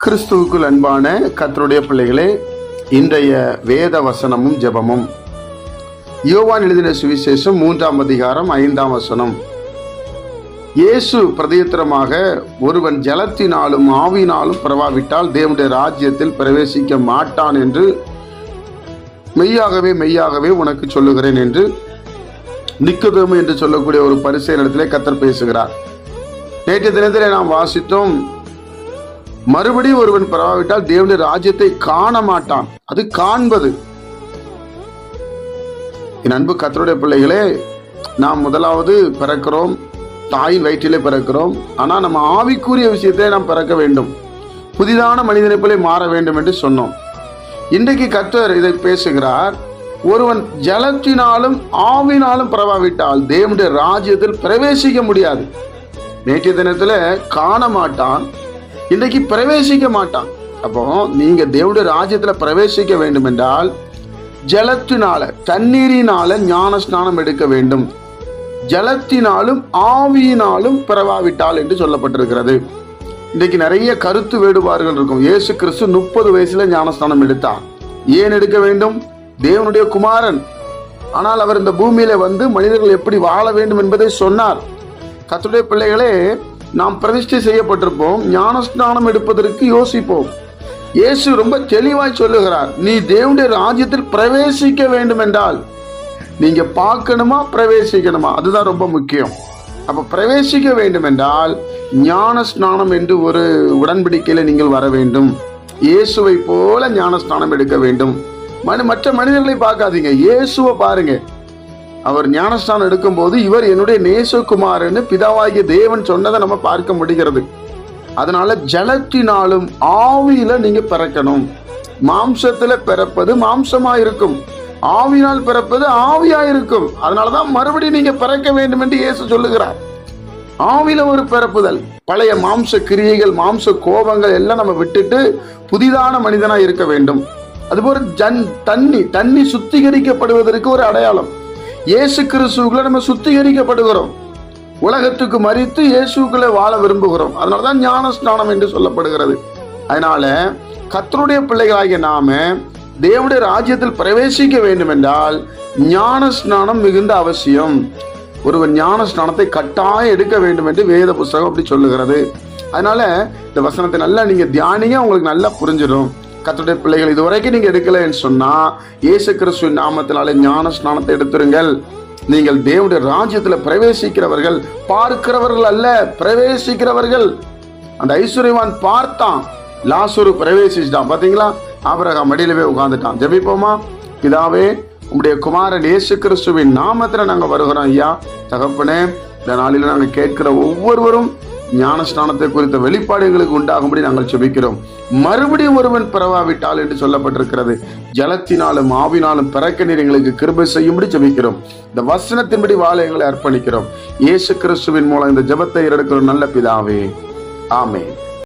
கிறிஸ்துவுக்குள் அன்பான கர்த்தருடைய பிள்ளைகளே, இன்றைய வேத வசனமும் ஜெபமும் யோவான் எழுதின சுவிசேஷம் 3ஆம் அதிகாரம் 5ஆம் வசனம். இயேசு பிரதியுத்தரமாக, ஒருவன் ஜலத்தினாலும் ஆவியினாலும் பிறவாவிட்டால் தேவனுடைய ராஜ்யத்தில் பிரவேசிக்க மாட்டான் என்று மெய்யாகவே மெய்யாகவே உனக்கு சொல்லுகிறேன் என்று நிக்கோதேமு என்று சொல்லக்கூடிய ஒரு பரிசேயனிடத்திலே கர்த்தர் பேசுகிறார். நேற்றைய தினத்திலே நாம் வாசித்தோம், மறுபடியும் ஒருவன் பிறவாவிட்டால் தேவனுடைய ராஜ்யத்தை காண மாட்டான். அது காண்பது. என் அன்பு கர்த்தருடைய பிள்ளைகளே, நாம் முதலாவது பிறக்கிறோம், தாயின் வயிற்றிலே பிறக்கிறோம். ஆனா நம்ம ஆவிக்குரிய விஷயத்தை நாம் பிறக்க வேண்டும், புதிதான மனிதனை போல மாற வேண்டும் என்று சொன்னோம். இன்றைக்கு கர்த்தர் இதை பேசுகிறார். ஒருவன் ஜலத்தினாலும் ஆவினாலும் பிறவாவிட்டால் தேவனுடைய ராஜ்யத்தில் பிரவேசிக்க முடியாது. நேற்றைய தினத்துல காண மாட்டான், இன்றைக்கு பிரவேசிக்க மாட்டான். அப்போ நீங்க தேவனுடைய ராஜ்யத்துல பிரவேசிக்க வேண்டும் என்றால் ஜலத்தினால, தண்ணீரினால ஞான ஸ்நானம் எடுக்க வேண்டும். ஜலத்தினாலும் ஆவியினாலும் பிறவாவிட்டால் என்று சொல்லப்பட்டிருக்கிறது. இன்றைக்கு நிறைய கருத்து வேறுபாடுகள் இருக்கும். இயேசு கிறிஸ்து 30 வயசுல ஞானஸ்நானம் எடுத்தார். ஏன் எடுக்க வேண்டும்? தேவனுடைய குமாரன். ஆனால் அவர் இந்த பூமியில வந்து மனிதர்கள் எப்படி வாழ வேண்டும் என்பதை சொன்னார். கர்த்தருடைய பிள்ளைகளே, நாம் பிரதிஷ்டை செய்யப்பட்டிருப்போம். ஞானஸ்நானம் எடுப்பதற்கு யோசிப்போம். இயேசு ரொம்ப தெளிவாய் சொல்லுகிறார், நீ தேவனுடைய ராஜ்யத்தில் பிரவேசிக்க வேண்டும் என்றால் நீங்க பார்க்கணுமா பிரவேசிக்கணுமா? அதுதான் ரொம்ப முக்கியம். அப்ப பிரவேசிக்க வேண்டும் என்றால் ஞான ஸ்நானம் என்று ஒரு உடன்படிக்கையில நீங்கள் வர வேண்டும். இயேசுவை போல ஞான ஸ்நானம் எடுக்க வேண்டும். மற்ற மனிதர்களை பார்க்காதீங்க, இயேசுவை பாருங்க. அவர் ஞானஸ்நானம் எடுக்கும் போது, இவர் என்னுடைய நேசகுமாரன்னு பிதாவாகிய தேவன் சொன்னதை நம்ம பார்க்க முடிகிறது. அதனால ஜலத்தினாலும் ஆவியில நீங்க பிறக்கணும். மாம்சத்துல பிறப்பது மாம்சமா இருக்கும், ஆவியினால் பிறப்பது ஆவியா இருக்கும். அதனாலதான் மறுபடியும் நீங்க பிறக்க வேண்டும் என்று இயேசு சொல்லுகிறார். ஆவியில ஒரு பிறப்புதல், பழைய மாம்ச கிரியைகள், மாம்ச கோபங்கள் எல்லாம் நம்ம விட்டுட்டு புதிதான மனிதனா இருக்க வேண்டும். அதுபோல தண்ணி சுத்திகரிக்கப்படுவதற்கு ஒரு அடையாளம். இயேசு கிறிஸ்துக்குள்ள நம்ம சுத்திகரிக்கப்படுகிறோம். உலகத்துக்கு மரித்து இயேசுக்குள்ள வாழ விரும்புகிறோம். அதனாலதான் ஞான ஸ்நானம் என்று சொல்லப்படுகிறது. அதனால கர்த்தருடைய பிள்ளைகளாகிய நாம தேவனுடைய ராஜ்யத்தில் பிரவேசிக்க வேண்டும் என்றால் ஞான ஸ்நானம் மிகுந்த அவசியம். ஒருவன் ஞான ஸ்நானத்தை கட்டாயம் எடுக்க வேண்டும் என்று வேத புஸ்தகம் அப்படி சொல்லுகிறது. அதனால இந்த வசனத்தை நல்லா நீங்க தியானிங்க, உங்களுக்கு நல்லா புரிஞ்சிடும். கர்த்தருடைய பிள்ளைகள், இதுவரைக்கும் நீங்க எடுக்கலன்னு சொன்னா இயேசு கிறிஸ்துவின் நாமத்தினாலே ஞான ஸ்நானத்தை எடுத்துருங்கள். நீங்கள் தேவனுடைய ராஜ்யத்துல பிரவேசிக்கிறவர்கள், பார்க்கிறவர்கள் அல்ல, பிரவேசிக்கிறவர்கள். அந்த ஐஸ்வர்யவான் பார்த்தான், லாசரு பிரவேசிச்சிட்டான். பாத்தீங்களா? ஆபிரகாம் மடியிலவே உட்கார்ந்துட்டான். ஜெபிப்போமா? பிதாவே, உங்களுடைய குமாரன் இயேசு கிறிஸ்துவின் நாமத்துல நாங்க வருகிறோம் ஐயா. தகப்பனே, இந்த நாளில நாங்க கேட்கிற ஒவ்வொருவரும் ஞான ஸ்நானத்தை குறித்த வெளிப்பாடு எங்களுக்கு உண்டாகும்படி நாங்கள் ஜெபிக்கிறோம். மறுபடியும் ஒருவன் பிறவாவிட்டால் என்று சொல்லப்பட்டிருக்கிறது. ஜலத்தினாலும் ஆவினாலும் பிறக்க நீர் எங்களுக்கு கிருபை செய்யும்படி ஜெபிக்கிறோம். இந்த வசனத்தின்படி வாழ எங்களை அர்ப்பணிக்கிறோம். இயேசு கிறிஸ்துவின் மூலம் இந்த ஜெபத்தை எடுக்கிற நல்ல பிதாவே, ஆமென்.